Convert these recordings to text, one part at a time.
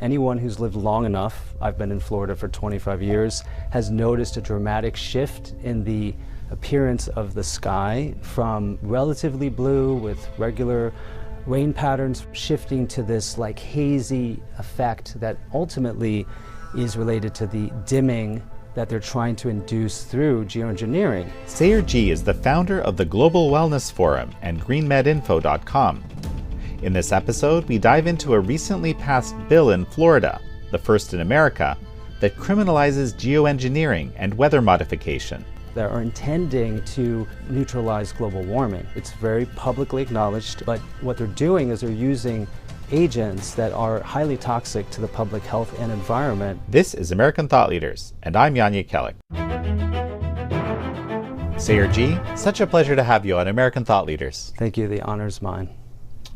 Anyone who's lived long enough, I've been in Florida for 25 years, has noticed a dramatic shift in the appearance of the sky from relatively blue with regular rain patterns shifting to this like hazy effect that ultimately is related to the dimming that they're trying to induce through geoengineering. Sayer Ji is the founder of the Global Wellness Forum and greenmedinfo.com. In this episode, we dive into a recently passed bill in Florida, the first in America, that criminalizes geoengineering and weather modification. They are intending to neutralize global warming. It's very publicly acknowledged, but what they're doing is they're using agents that are highly toxic to the public health and environment. This is American Thought Leaders, and I'm Jan Jekielek. Sayer Ji, such a pleasure to have you on American Thought Leaders. Thank you, the honor's mine.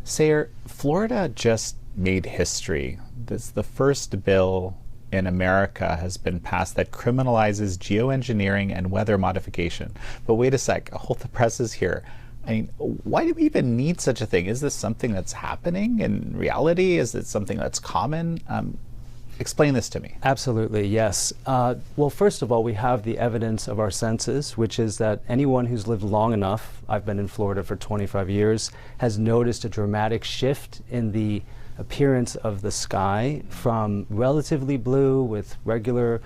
Sayer, Florida just made history. This the first bill in America has been passed that criminalizes geoengineering and weather modification. But wait a sec, hold the presses here. I mean, why do we even need such a thing? Is this something that's happening in reality? Is it something that's common? Explain this to me. Absolutely, yes. Well, first of all, we have the evidence of our senses, which is that anyone who's lived long enough, I've been in Florida for 25 years, has noticed a dramatic shift in the appearance of the sky from relatively blue with regular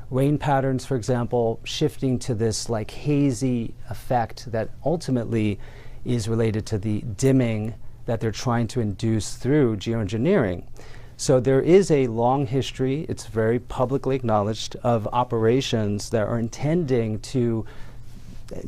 rain patterns, for example, shifting to this like hazy effect that ultimately is related to the dimming that they're trying to induce through geoengineering. So there is a long history, it's very publicly acknowledged, of operations that are intending to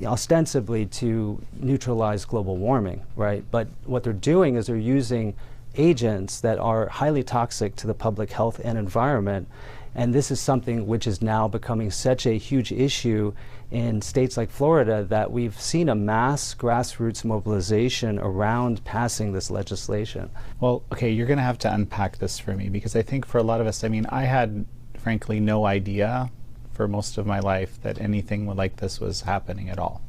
ostensibly to neutralize global warming, right? But what they're doing is they're using agents that are highly toxic to the public health and environment. And this is something which is now becoming such a huge issue in states like Florida that we've seen a mass grassroots mobilization around passing this legislation. Well, okay, you're going to have to unpack this for me, because I think for a lot of us, I mean, I had frankly no idea for most of my life that anything like this was happening at all.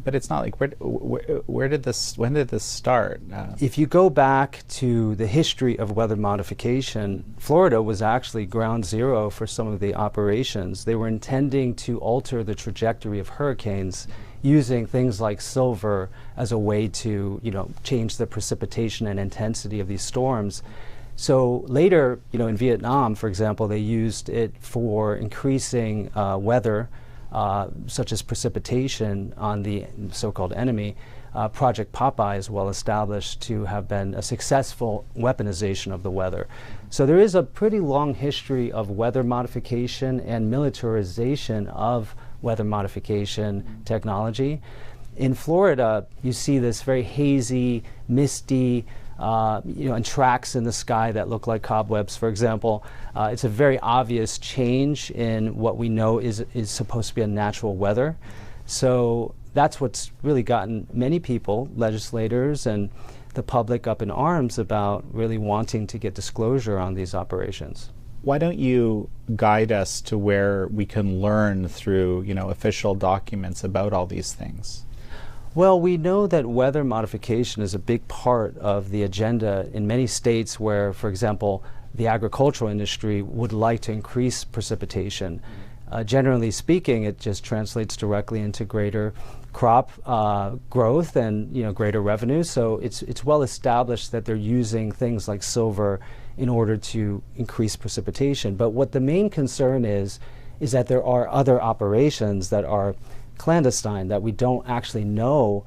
But it's not like, when did this start? If you go back to the history of weather modification, Florida was actually ground zero for some of the operations. They were intending to alter the trajectory of hurricanes using things like silver as a way to, change the precipitation and intensity of these storms. So later, in Vietnam, for example, they used it for increasing weather, such as precipitation on the so-called enemy. Project Popeye is well established to have been a successful weaponization of the weather. So there is a pretty long history of weather modification and militarization of weather modification technology. In Florida, you see this very hazy, misty, and tracks in the sky that look like cobwebs, for example. It's a very obvious change in what we know is supposed to be a natural weather. So that's what's really gotten many people, legislators and the public, up in arms about really wanting to get disclosure on these operations. Why don't you guide us to where we can learn through, official documents about all these things? Well, we know that weather modification is a big part of the agenda in many states where, for example, the agricultural industry would like to increase precipitation. Generally speaking, it just translates directly into greater crop growth and greater revenue. So it's well established that they're using things like silver in order to increase precipitation. But what the main concern is that there are other operations that are clandestine, that we don't actually know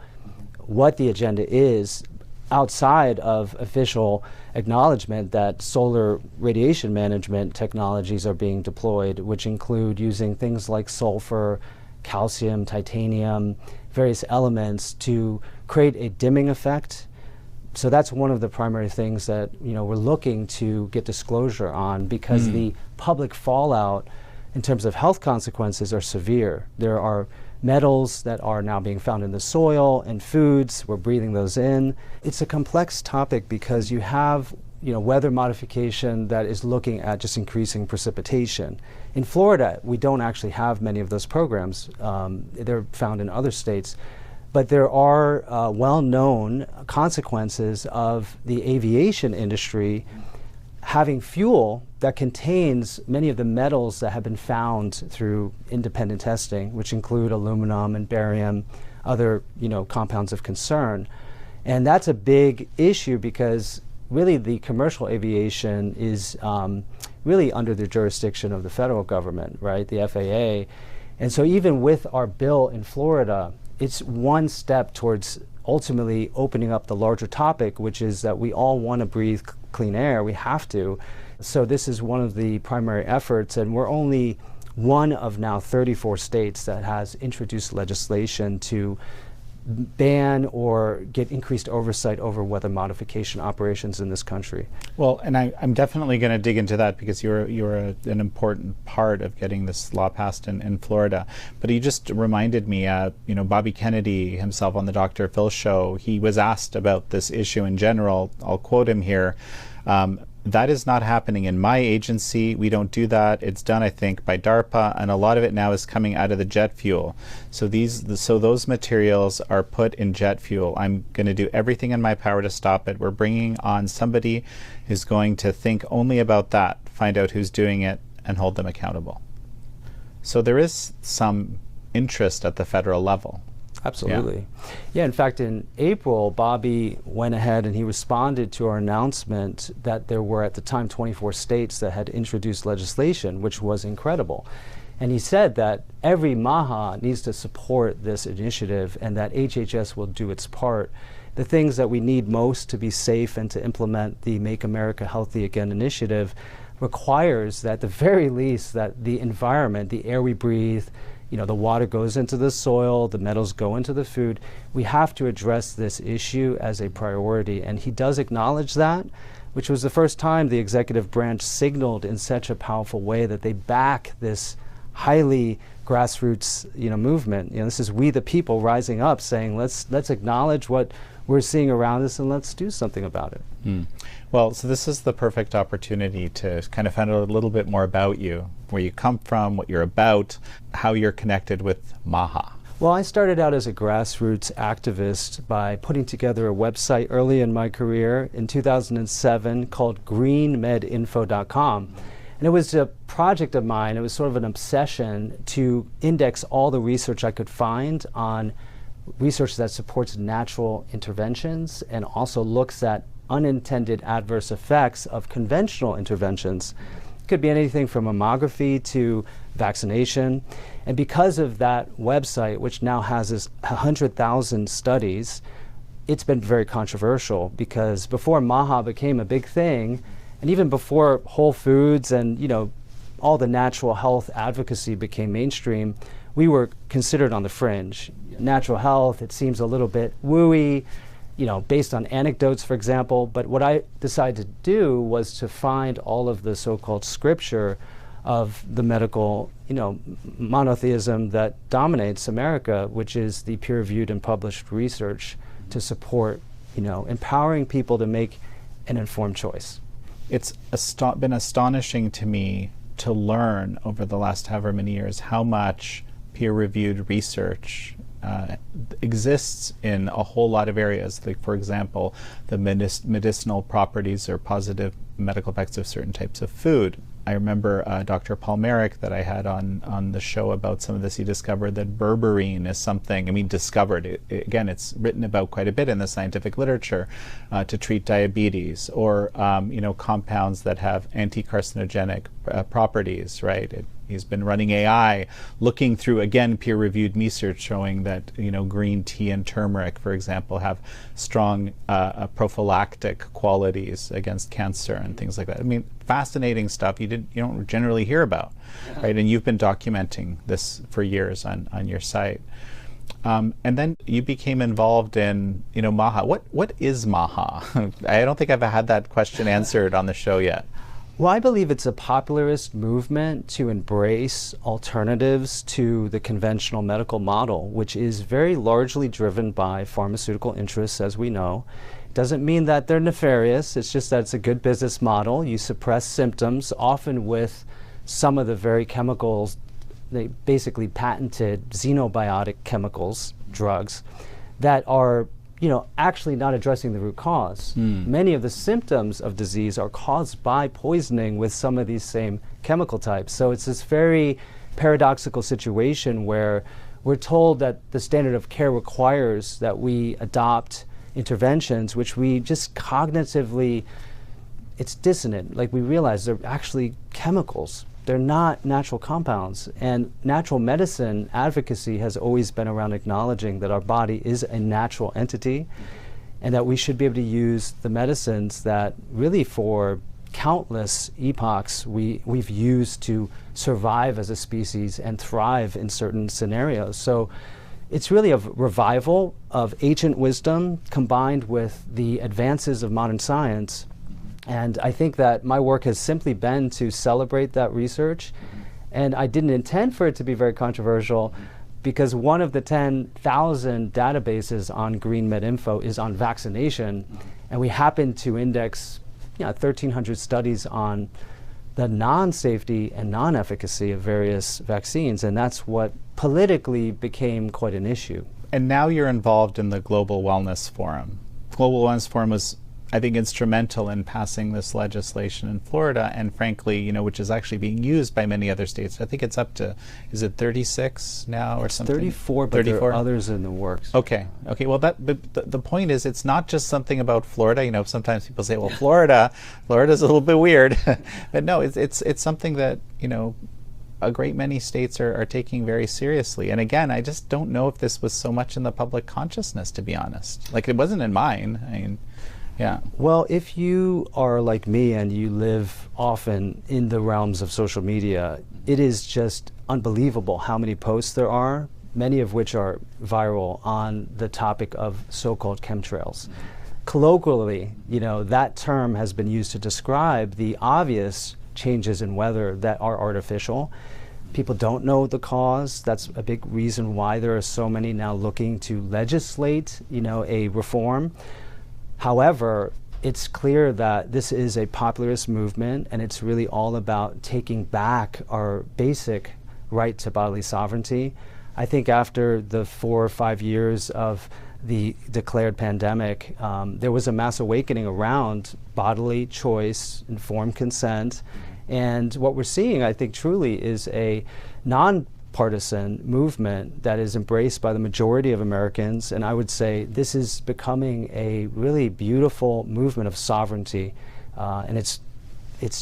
what the agenda is outside of official acknowledgement that solar radiation management technologies are being deployed, which include using things like sulfur, calcium, titanium, various elements to create a dimming effect. So that's one of the primary things that we're looking to get disclosure on, because the public fallout in terms of health consequences are severe. There are metals that are now being found in the soil and foods. We're breathing those in. It's a complex topic because you have weather modification that is looking at just increasing precipitation. In Florida, we don't actually have many of those programs. They're found in other states. But there are well-known consequences of the aviation industry having fuel that contains many of the metals that have been found through independent testing, which include aluminum and barium, other compounds of concern. And that's a big issue because really the commercial aviation is really under the jurisdiction of the federal government, right, the FAA. And so even with our bill in Florida, it's one step towards ultimately opening up the larger topic, which is that we all want to breathe clean air. We have to. So this is one of the primary efforts, and we're only one of now 34 states that has introduced legislation to ban or get increased oversight over weather modification operations in this country. Well, and I'm definitely going to dig into that because you're an important part of getting this law passed in Florida. But you just reminded me, Bobby Kennedy himself on the Dr. Phil show, he was asked about this issue in general. I'll quote him here. That is not happening in my agency. We don't do that. It's done, I think, by DARPA, and a lot of it now is coming out of the jet fuel. So those materials are put in jet fuel. I'm going to do everything in my power to stop it. We're bringing on somebody who's going to think only about that, find out who's doing it, and hold them accountable. So there is some interest at the federal level. Absolutely. Yeah, in fact, in April, Bobby went ahead and he responded to our announcement that there were at the time 24 states that had introduced legislation, which was incredible. And he said that every Maha needs to support this initiative and that HHS will do its part. The things that we need most to be safe and to implement the Make America Healthy Again initiative requires that, at the very least, that the environment, the air we breathe, the water goes into the soil, the metals go into the food. We have to address this issue as a priority. And he does acknowledge that, which was the first time the executive branch signaled in such a powerful way that they back this highly grassroots movement. This is we the people rising up saying, let's acknowledge what we're seeing around us and let's do something about it. Well, so this is the perfect opportunity to kind of find out a little bit more about you, where you come from, what you're about, how you're connected with Maha. Well, I started out as a grassroots activist by putting together a website early in my career in 2007 called greenmedinfo.com. And it was a project of mine. It was sort of an obsession to index all the research I could find on research that supports natural interventions and also looks at unintended adverse effects of conventional interventions. It could be anything from mammography to vaccination. And because of that website, which now has 100,000 studies, it's been very controversial because before Maha became a big thing, and even before Whole Foods and all the natural health advocacy became mainstream, we were considered on the fringe. Natural health, it seems a little bit wooey, based on anecdotes, for example. But what I decided to do was to find all of the so-called scripture of the medical, monotheism that dominates America, which is the peer-reviewed and published research to support, empowering people to make an informed choice. It's been astonishing to me to learn over the last however many years how much peer-reviewed research exists in a whole lot of areas. Like, for example, the medicinal properties or positive medical effects of certain types of food. I remember Dr. Paul Merrick that I had on the show about some of this. He discovered that berberine is something, again, it's written about quite a bit in the scientific literature to treat diabetes, or compounds that have anti-carcinogenic properties, right? He's been running AI, looking through, again, peer-reviewed research showing that, green tea and turmeric, for example, have strong prophylactic qualities against cancer and things like that. Fascinating stuff you don't generally hear about, right? And you've been documenting this for years on your site. And then you became involved in, Maha. What is Maha? I don't think I've had that question answered on the show yet. Well, I believe it's a popularist movement to embrace alternatives to the conventional medical model, which is very largely driven by pharmaceutical interests, as we know. It doesn't mean that they're nefarious. It's just that it's a good business model. You suppress symptoms, often with some of the very chemicals, they basically patented xenobiotic chemicals, drugs, that are actually not addressing the root cause. Many of the symptoms of disease are caused by poisoning with some of these same chemical types. So it's this very paradoxical situation where we're told that the standard of care requires that we adopt interventions which we just cognitively, it's dissonant. Like, we realize they're actually chemicals. They're not natural compounds. And natural medicine advocacy has always been around acknowledging that our body is a natural entity and that we should be able to use the medicines that really for countless epochs we've used to survive as a species and thrive in certain scenarios. So it's really a revival of ancient wisdom combined with the advances of modern science. And I think that my work has simply been to celebrate that research. And I didn't intend for it to be very controversial, because one of the 10,000 databases on Green Med Info is on vaccination. And we happen to index 1,300 studies on the non-safety and non-efficacy of various vaccines. And that's what politically became quite an issue. And now you're involved in the Global Wellness Forum. Global Wellness Forum was, I think, instrumental in passing this legislation in Florida, and frankly, which is actually being used by many other states. I think it's up to, is it 36 now or something? 34, but 34? There are others in the works. Okay. Well, but the point is, it's not just something about Florida. Sometimes people say, well, Florida's a little bit weird. But no, it's something that, a great many states are taking very seriously. And again, I just don't know if this was so much in the public consciousness, to be honest. Like, it wasn't in mine. Yeah. Well, if you are like me and you live often in the realms of social media, it is just unbelievable how many posts there are, many of which are viral, on the topic of so-called chemtrails. Colloquially, that term has been used to describe the obvious changes in weather that are artificial. People don't know the cause. That's a big reason why there are so many now looking to legislate, a reform. However, it's clear that this is a populist movement, and it's really all about taking back our basic right to bodily sovereignty. I think after the 4 or 5 years of the declared pandemic, there was a mass awakening around bodily choice, informed consent. And what we're seeing, I think, truly is a nonpartisan movement that is embraced by the majority of Americans. And I would say this is becoming a really beautiful movement of sovereignty. And it's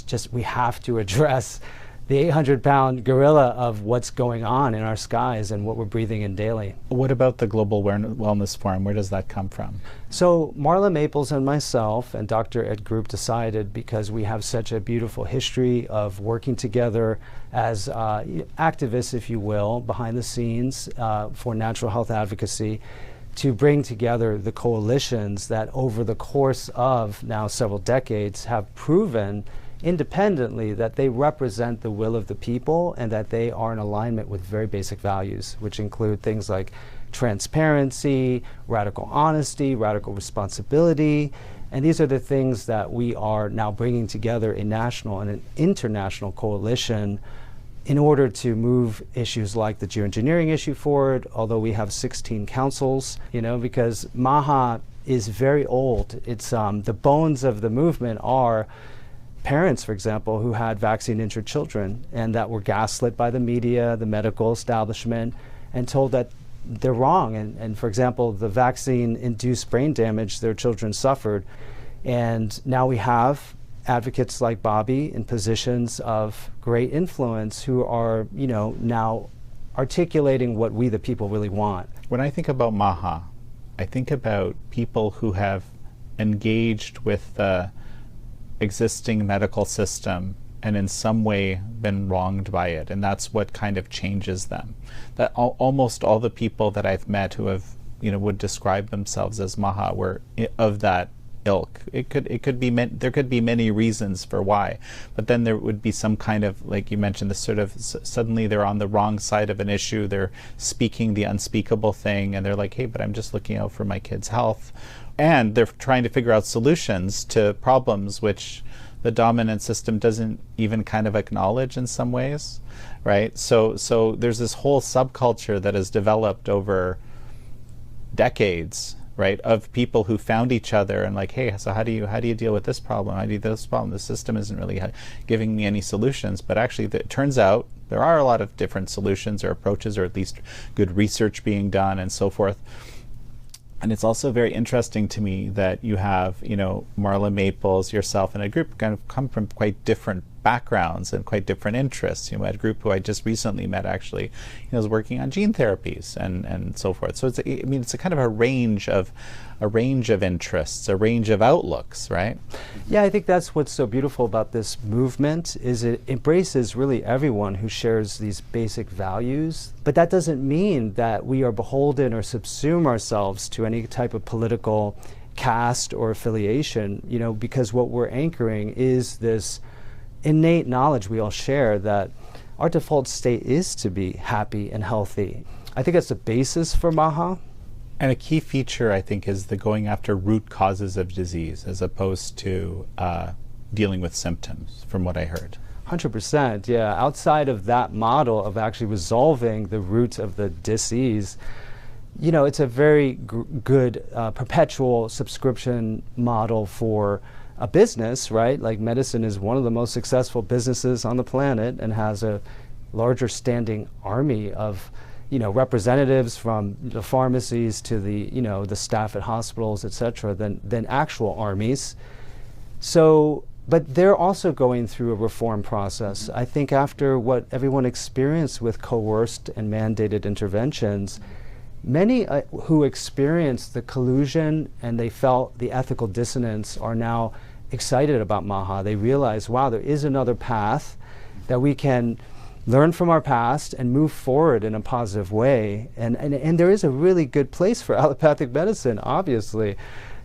just, we have to address the 800-pound gorilla of what's going on in our skies and what we're breathing in daily. What about the Global Wellness Forum? Where does that come from? So Marla Maples and myself and Dr. Ed Group decided, because we have such a beautiful history of working together as activists, if you will, behind the scenes for natural health advocacy, to bring together the coalitions that over the course of now several decades have proven independently that they represent the will of the people and that they are in alignment with very basic values, which include things like transparency, radical honesty, radical responsibility. And these are the things that we are now bringing together a national and an international coalition in order to move issues like the geoengineering issue forward, although we have 16 councils, because Maha is very old. It's the bones of the movement are parents, for example, who had vaccine-injured children and that were gaslit by the media, the medical establishment, and told that they're wrong. And for example, the vaccine-induced brain damage their children suffered. And now we have advocates like Bobby in positions of great influence who are, now articulating what we the people really want. When I think about Maha, I think about people who have engaged with the existing medical system and in some way been wronged by it, and that's what kind of changes them. That almost all the people that I've met who have, would describe themselves as Maha were of that ilk. It could be there could be many reasons for why, but then there would be some kind of, like you mentioned, this sort of suddenly they're on the wrong side of an issue. They're speaking the unspeakable thing, and they're like, hey, but I'm just looking out for my kid's health. And they're trying to figure out solutions to problems which the dominant system doesn't even kind of acknowledge in some ways, right? So there's this whole subculture that has developed over decades, right, of people who found each other and like, hey, so how do you deal with this problem? How do you deal with this problem? The system isn't really giving me any solutions. But actually, it turns out there are a lot of different solutions or approaches, or at least good research being done and so forth. And it's also very interesting to me that you have, you know, Marla Maples, yourself, and a group kind of come from quite different backgrounds and quite different interests. You know, a group who I just recently met actually, you know, is working on gene therapies and so forth. So it's I mean, it's a kind of a range of interests, a range of outlooks, right? Yeah, I think that's what's so beautiful about this movement is it embraces really everyone who shares these basic values. But that doesn't mean that we are beholden or subsume ourselves to any type of political caste or affiliation, you know, because what we're anchoring is this innate knowledge we all share that our default state is to be happy and healthy. I think that's the basis for Maha. And a key feature, I think, is the going after root causes of disease as opposed to dealing with symptoms, from what I heard. 100%, yeah. Outside of that model of actually resolving the root of the disease, you know, it's a very good perpetual subscription model for a business, right? Like medicine is one of the most successful businesses on the planet and has a larger standing army of, you know, representatives from the pharmacies to the, you know, the staff at hospitals, et cetera, than actual armies. So, but they're also going through a reform process. I think after what everyone experienced with coerced and mandated interventions, many who experienced the collusion and they felt the ethical dissonance are now excited about Maha. They realize, wow, there is another path that we can learn from our past and move forward in a positive way. And there is a really good place for allopathic medicine, obviously,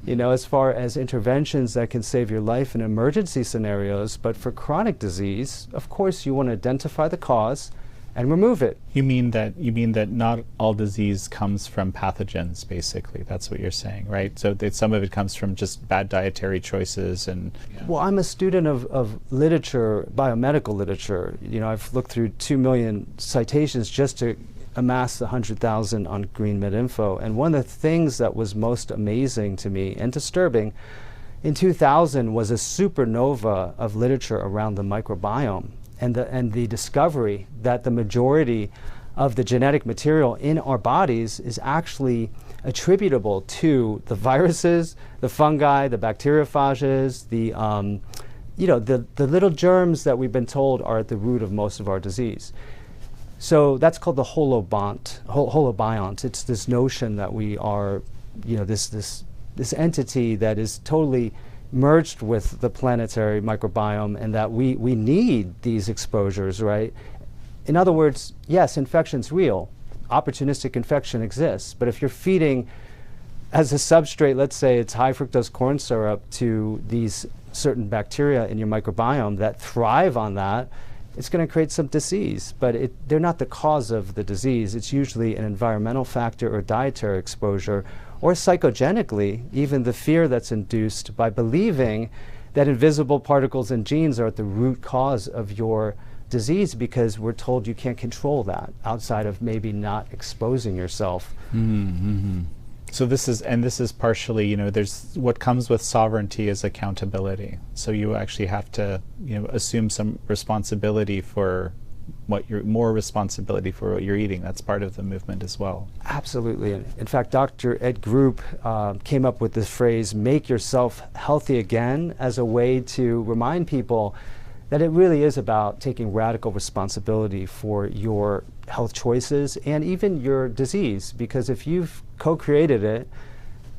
you know, as far as interventions that can save your life in emergency scenarios. But for chronic disease, of course, you want to identify the cause and remove it. You mean that not all disease comes from pathogens, basically. That's what you're saying, right? So that some of it comes from just bad dietary choices and... Yeah. Well, I'm a student of literature, biomedical literature. You know, I've looked through 2 million citations just to amass the 100,000 on Green Med Info. And one of the things that was most amazing to me and disturbing in 2000 was a supernova of literature around the microbiome. And the discovery that the majority of the genetic material in our bodies is actually attributable to the viruses, the fungi, the bacteriophages, the you know, the little germs that we've been told are at the root of most of our disease. So that's called the holobiont. It's this notion that we are, you know, this entity that is totally merged with the planetary microbiome, and that we need these exposures, right? In other words, yes, infection's real. Opportunistic infection exists. But if you're feeding as a substrate, let's say it's high fructose corn syrup to these certain bacteria in your microbiome that thrive on that, it's going to create some disease. But they're not the cause of the disease. It's usually an environmental factor or dietary exposure, or psychogenically, even the fear that's induced by believing that invisible particles and genes are at the root cause of your disease, because we're told you can't control that outside of maybe not exposing yourself. Mm-hmm. So this is partially, you know, there's what comes with sovereignty is accountability. So you actually have to, you know, assume some responsibility for what responsibility for what you're eating. That's part of the movement as well. Absolutely. In fact, Dr. Ed Group came up with this phrase, make yourself healthy again, as a way to remind people that it really is about taking radical responsibility for your health choices and even your disease. Because if you've co-created it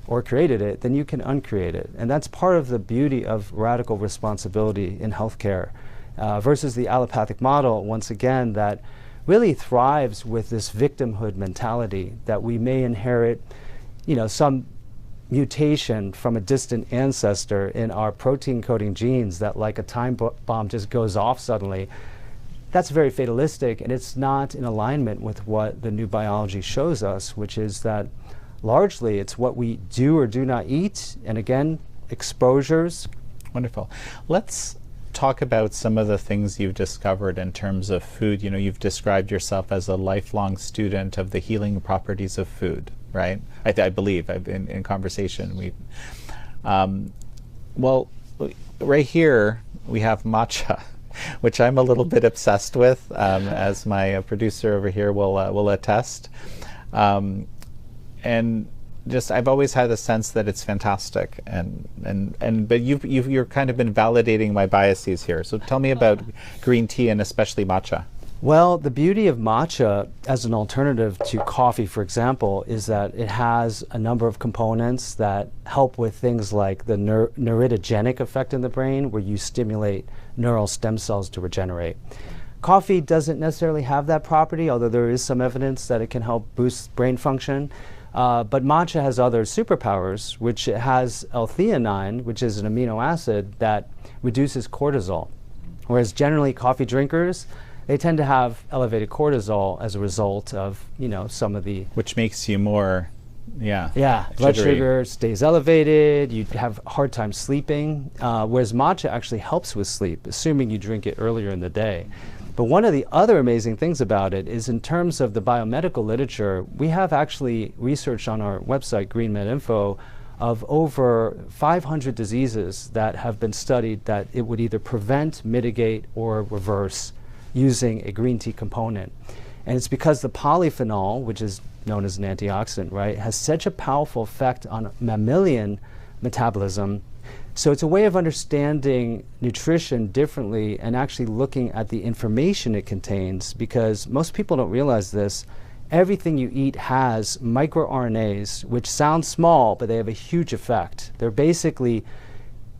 or created it, then you can uncreate it. And that's part of the beauty of radical responsibility in healthcare. Versus the allopathic model, once again, that really thrives with this victimhood mentality that we may inherit, you know, some mutation from a distant ancestor in our protein coding genes that, like a time bomb, just goes off suddenly. That's very fatalistic, and it's not in alignment with what the new biology shows us, which is that largely it's what we do or do not eat, and again, exposures. Wonderful. Let's talk about some of the things you've discovered in terms of food. You know, you've described yourself as a lifelong student of the healing properties of food, right? I believe I've been in conversation. Well, right here we have matcha, which I'm a little bit obsessed with, as my producer over here will attest. And just I've always had the sense that it's fantastic, but you're kind of been validating my biases here. So tell me about green tea and especially matcha. Well, the beauty of matcha as an alternative to coffee, for example, is that it has a number of components that help with things like the neuroidogenic effect in the brain, where you stimulate neural stem cells to regenerate. Coffee doesn't necessarily have that property, although there is some evidence that it can help boost brain function. But matcha has other superpowers, which it has L-theanine, which is an amino acid that reduces cortisol. Whereas generally coffee drinkers, they tend to have elevated cortisol as a result of, some of the... Which makes you more, blood jittery. sugar stays elevated, you have a hard time sleeping, whereas matcha actually helps with sleep, assuming you drink it earlier in the day. But one of the other amazing things about it is in terms of the biomedical literature, we have actually research on our website, GreenMedInfo, of over 500 diseases that have been studied that it would either prevent, mitigate, or reverse using a green tea component. And it's because the polyphenol, which is known as an antioxidant, right, has such a powerful effect on mammalian metabolism. So it's a way of understanding nutrition differently and actually looking at the information it contains, because most people don't realize this. Everything you eat has microRNAs, which sound small, but they have a huge effect. They're basically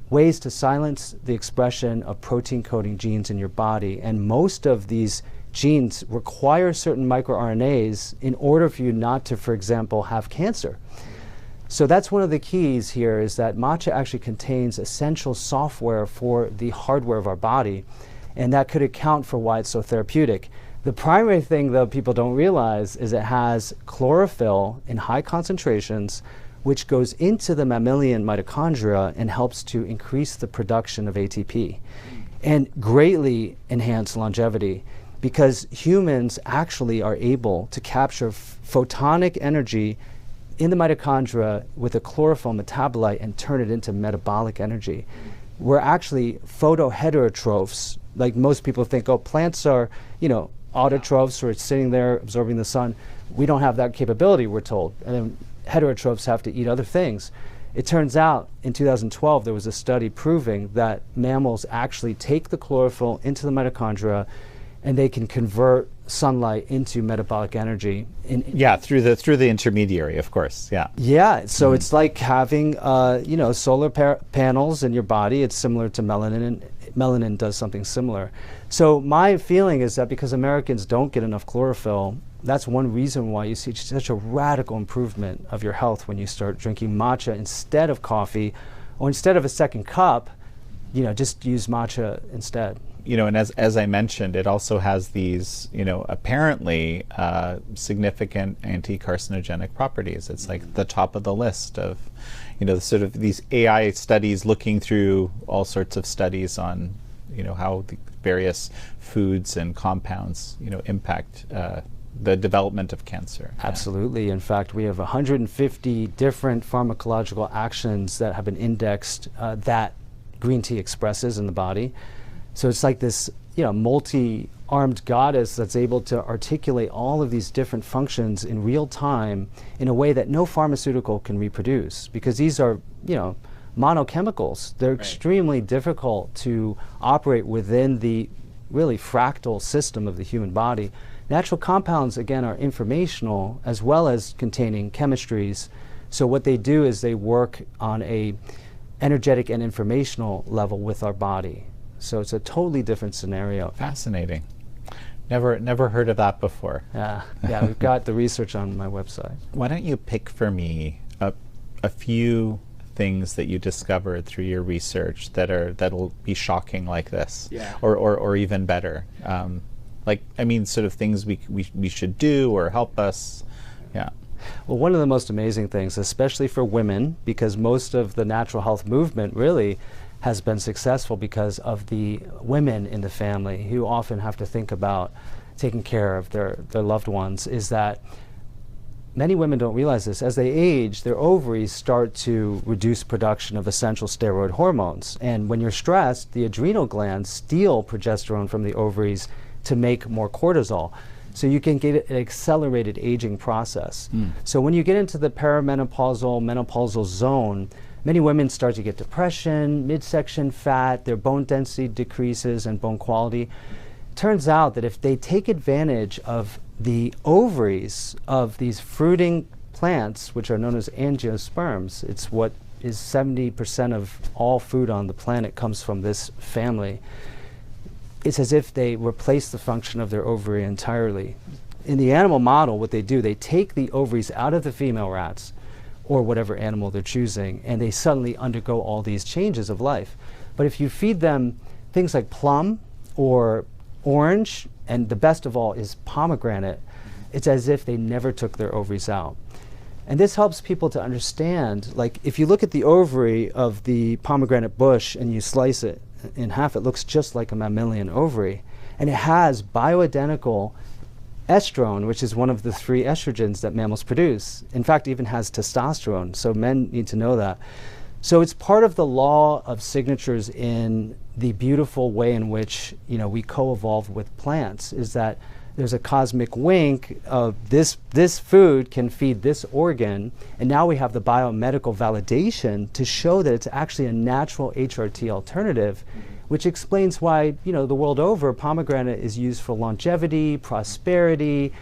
ways to silence the expression of protein-coding genes in your body. And most of these genes require certain microRNAs in order for you not to, for example, have cancer. So that's one of the keys here, is that matcha actually contains essential software for the hardware of our body, and that could account for why it's so therapeutic. The primary thing, though, people don't realize is it has chlorophyll in high concentrations, which goes into the mammalian mitochondria and helps to increase the production of ATP and greatly enhance longevity, because humans actually are able to capture photonic energy in the mitochondria with a chlorophyll metabolite and turn it into metabolic energy. We're actually photoheterotrophs. Like most people think, oh, plants are, autotrophs, or it's sitting there absorbing the sun. We don't have that capability, we're told. And then heterotrophs have to eat other things. It turns out in 2012 there was a study proving that mammals actually take the chlorophyll into the mitochondria, and they can convert sunlight into metabolic energy. Through the intermediary, of course. So it's like having solar panels in your body. It's similar to melanin, and melanin does something similar. So my feeling is that because Americans don't get enough chlorophyll, that's one reason why you see such a radical improvement of your health when you start drinking matcha instead of coffee, or instead of a second cup, just use matcha instead. And as I mentioned, it also has these, apparently significant anti-carcinogenic properties. It's like the top of the list of, sort of these AI studies looking through all sorts of studies on, how the various foods and compounds, impact the development of cancer. Absolutely. In fact, we have 150 different pharmacological actions that have been indexed that green tea expresses in the body. So it's like this, multi-armed goddess that's able to articulate all of these different functions in real time in a way that no pharmaceutical can reproduce, because these are, monochemicals. They're extremely difficult to operate within the really fractal system of the human body. Natural compounds, again, are informational as well as containing chemistries. So what they do is they work on a energetic and informational level with our body. So it's a totally different scenario. Fascinating. Never heard of that before. Yeah, we've got the research on my website. Why don't you pick for me a few things that you discovered through your research that'll be shocking like this, or even better, sort of things we should do or help us. Well, one of the most amazing things, especially for women, because most of the natural health movement really has been successful because of the women in the family who often have to think about taking care of their loved ones, is that many women don't realize this, as they age, their ovaries start to reduce production of essential steroid hormones. And when you're stressed, the adrenal glands steal progesterone from the ovaries to make more cortisol. So you can get an accelerated aging process. So when you get into the perimenopausal, menopausal zone, many women start to get depression, midsection fat, their bone density decreases and bone quality. Turns out that if they take advantage of the ovaries of these fruiting plants, which are known as angiosperms, it's what is 70% of all food on the planet comes from this family. It's as if they replace the function of their ovary entirely. In the animal model, what they do, they take the ovaries out of the female rats, or whatever animal they're choosing, and they suddenly undergo all these changes of life. But if you feed them things like plum or orange, and the best of all is pomegranate, it's as if they never took their ovaries out. And this helps people to understand, like if you look at the ovary of the pomegranate bush and you slice it in half, it looks just like a mammalian ovary. And it has bioidentical estrone, which is one of the 3 estrogens that mammals produce. In fact, it even has testosterone, so men need to know that. So it's part of the law of signatures in the beautiful way in which, you know, we co-evolve with plants, is that there's a cosmic wink of this food can feed this organ, and now we have the biomedical validation to show that it's actually a natural HRT alternative, which explains why, you know, the world over, pomegranate is used for longevity, prosperity.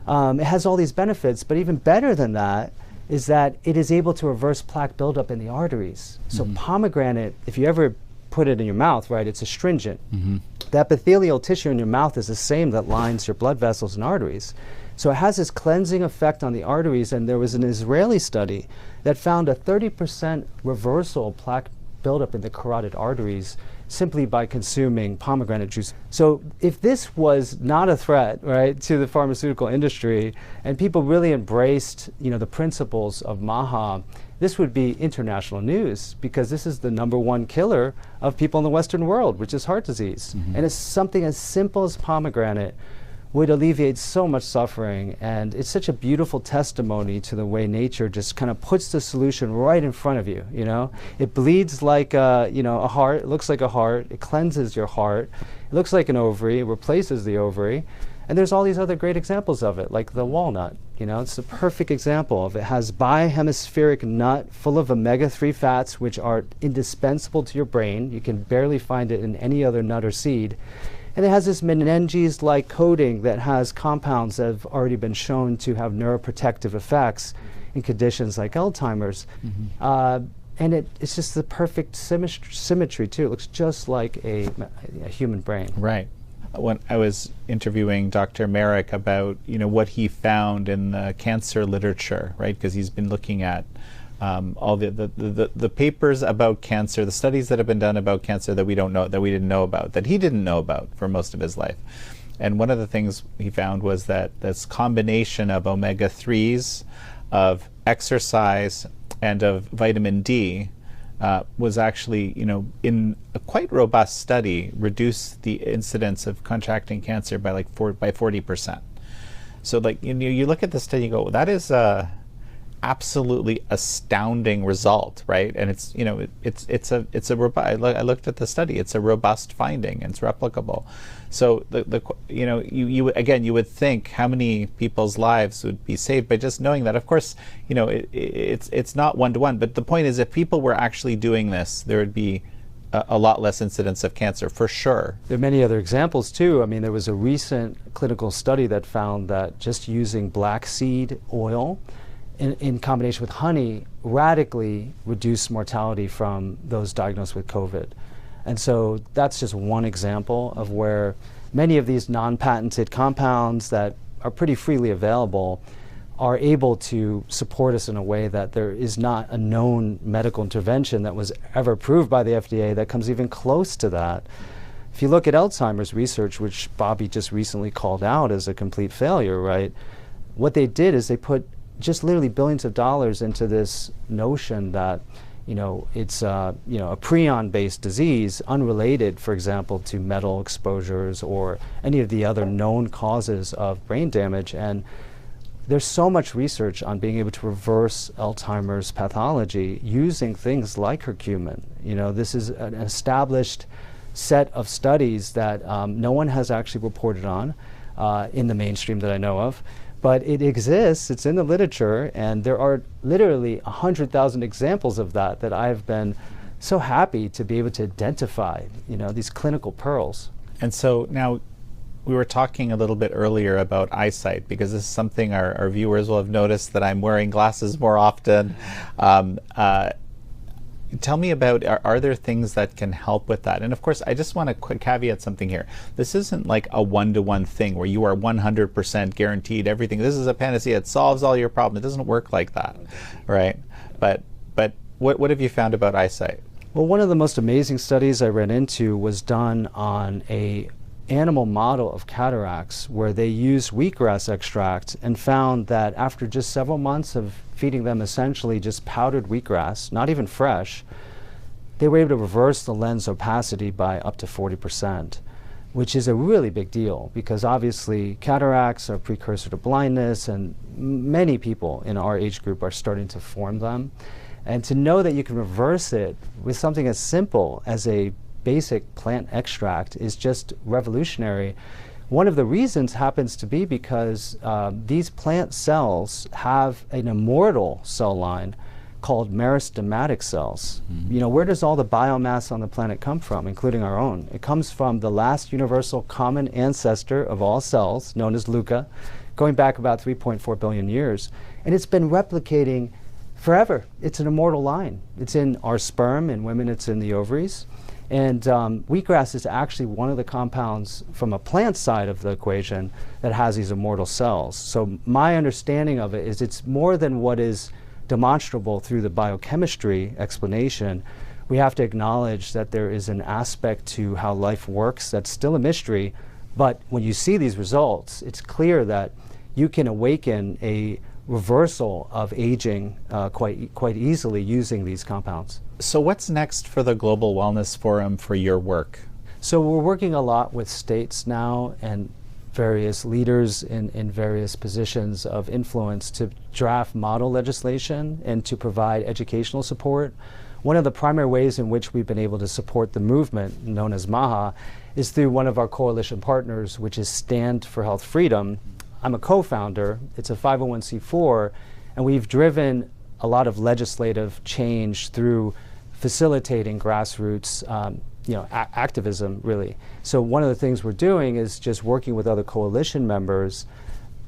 It has all these benefits, but even better than that is that it is able to reverse plaque buildup in the arteries. So pomegranate, if you ever put it in your mouth, right, it's astringent. The epithelial tissue in your mouth is the same that lines your blood vessels and arteries. So it has this cleansing effect on the arteries, and there was an Israeli study that found a 30% reversal of plaque buildup in the carotid arteries simply by consuming pomegranate juice. So if this was not a threat, right, to the pharmaceutical industry, and people really embraced, you know, the principles of Maha, this would be international news, because this is the #1 killer of people in the Western world, which is heart disease. And it's something as simple as pomegranate would alleviate so much suffering, and it's such a beautiful testimony to the way nature just kind of puts the solution right in front of you, you know? It bleeds like a, you know, a heart, it looks like a heart, it cleanses your heart, it looks like an ovary, it replaces the ovary, and there's all these other great examples of it, like the walnut, you know, it's the perfect example of it. Has bihemispheric nut full of omega-3 fats, which are indispensable to your brain. You can barely find it in any other nut or seed. And it has this meninges-like coating that has compounds that have already been shown to have neuroprotective effects in conditions like Alzheimer's. And it's just the perfect symmetry too. It looks just like a human brain. Right. When I was interviewing Dr. Merrick about, you know, what he found in the cancer literature, right? Because he's been looking at all the papers about cancer, the studies that have been done about cancer that we don't know, that we didn't know about, that he didn't know about for most of his life. And one of the things he found was that this combination of omega-3s, of exercise, and of vitamin D was actually, you know, in a quite robust study, reduced the incidence of contracting cancer by like 40%. So, like, you look at the study, you go, well, that is absolutely astounding result, right? And it's, you know, it's a robust. I looked at the study. It's a robust finding, and it's replicable. So you know, you again, you would think how many people's lives would be saved by just knowing that. Of course, you know, it's not one-to-one, but the point is, if people were actually doing this, there would be a lot less incidence of cancer, for sure. There are many other examples too. I mean, there was a recent clinical study that found that just using black seed oil in combination with honey radically reduced mortality from those diagnosed with COVID. And so that's just one example of where many of these non-patented compounds that are pretty freely available are able to support us in a way that there is not a known medical intervention that was ever approved by the FDA that comes even close to that. If you look at Alzheimer's research, which Bobby just recently called out as a complete failure, right? What they did is they put just literally billions of dollars into this notion that, you know, it's you know, a prion-based disease unrelated, for example, to metal exposures or any of the other known causes of brain damage. And there's so much research on being able to reverse Alzheimer's pathology using things like curcumin. You know, this is an established set of studies that no one has actually reported on in the mainstream that I know of. But it exists, it's in the literature, and there are literally 100,000 examples of that I've been so happy to be able to identify, you know, these clinical pearls. And so now, we were talking a little bit earlier about eyesight, because this is something our viewers will have noticed, that I'm wearing glasses more often. Tell me about, are there things that can help with that? And of course, I just want to caveat something here. This isn't like a one-to-one thing where you are 100% guaranteed everything. This is a panacea. It solves all your problems. It doesn't work like that, right? But what have you found about eyesight? Well, one of the most amazing studies I ran into was done on a animal model of cataracts, where they used wheatgrass extract and found that after just several months of feeding them essentially just powdered wheatgrass, not even fresh, they were able to reverse the lens opacity by up to 40%, which is a really big deal, because obviously cataracts are a precursor to blindness, and many people in our age group are starting to form them. And to know that you can reverse it with something as simple as a basic plant extract is just revolutionary. One of the reasons happens to be because these plant cells have an immortal cell line called meristematic cells. Mm-hmm. You know, where does all the biomass on the planet come from, including our own? It comes from the last universal common ancestor of all cells, known as LUCA, going back about 3.4 billion years. And it's been replicating forever. It's an immortal line. It's in our sperm. In women, it's in the ovaries. And wheatgrass is actually one of the compounds from a plant side of the equation that has these immortal cells. So my understanding of it is it's more than what is demonstrable through the biochemistry explanation. We have to acknowledge that there is an aspect to how life works that's still a mystery, but when you see these results, it's clear that you can awaken a reversal of aging quite easily using these compounds. So what's next for the Global Wellness Forum for your work? So we're working a lot with states now and various leaders in various positions of influence to draft model legislation and to provide educational support. One of the primary ways in which we've been able to support the movement, known as Maha, is through one of our coalition partners, which is Stand for Health Freedom. I'm a co-founder. It's a 501c4, and we've driven a lot of legislative change through facilitating grassroots activism, really. So one of the things we're doing is just working with other coalition members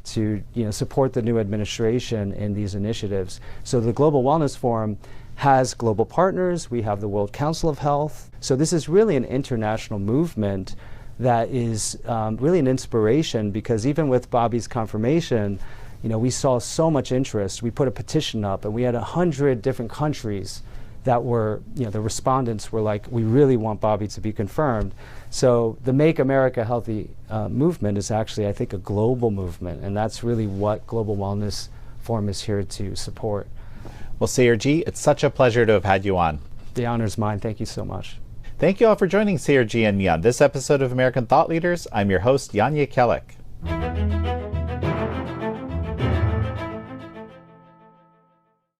to support the new administration in these initiatives. So the Global Wellness Forum has global partners. We have the World Council of Health. So this is really an international movement that is really an inspiration, because even with Bobby's confirmation, we saw so much interest. We put a petition up, and we had 100 different countries that were, the respondents were like, we really want Bobby to be confirmed. So the Make America Healthy movement is actually, I think, a global movement, and that's really what Global Wellness Forum is here to support. Well, Sayer G, it's such a pleasure to have had you on. The honor's mine. Thank you so much. Thank you all for joining Sayer G and me on this episode of American Thought Leaders. I'm your host, Jan Jekielek.